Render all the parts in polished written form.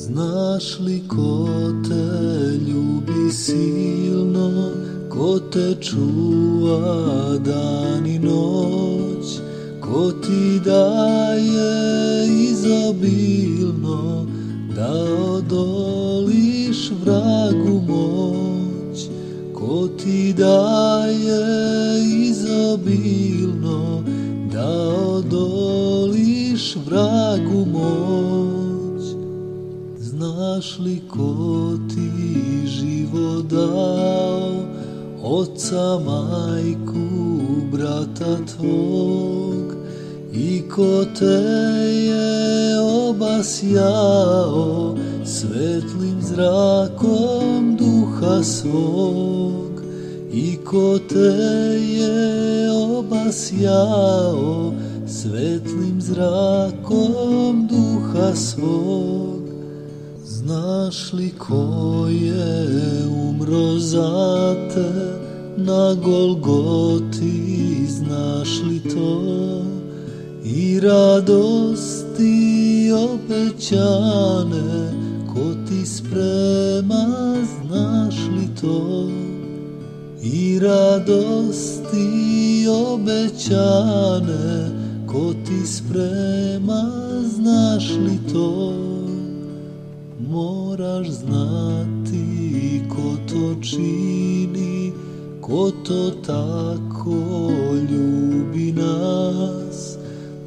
Znaš li ko te ljubi silno, ko te čuva dan i noć, ko ti daje izobilno da odoliš vragu moć, ko ti daje izobilno da odoliš vragu moć. Znaš li ko ti život dao, oca, majku, brata tvog, i ko te je obasjao svetlim zrakom duha svog, i ko te je obasjao svetlim zrakom duha svog. Znaš li ko je umro za te na Golgoti, znaš li to? I radosti obećane ko ti sprema, znaš li to? I radosti obećane ko ti sprema, znaš li to? Moraš znati ko to čini, ko to tako ljubi nas.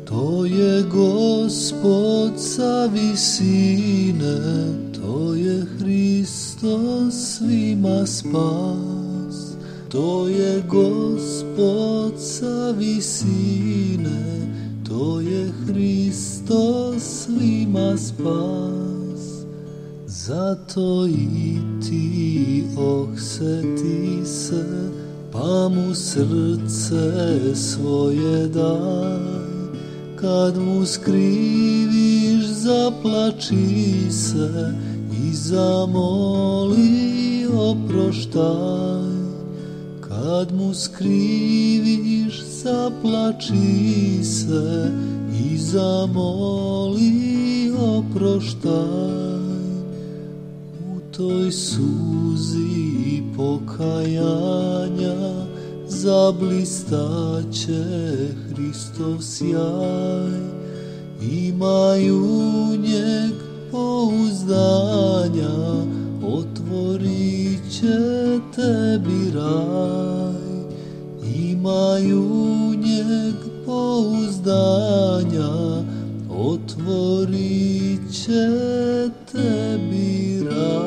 To je Gospod sa visine, to je Hristos svima spas. To je Gospod sa visine, to je Hristos svima spas. Zato i ti ohseti se, pa mu srce svoje daj. Kad mu skriviš, zaplači se i zamoli oproštaj. Kad mu skriviš, zaplači se i zamoli oproštaj. U toj suzi pokajanja zablistaće Hristov sjaj. Imaju njeg pouzdanja, otvorit će tebi raj. Imaju njeg pouzdanja, otvorit će tebi raj.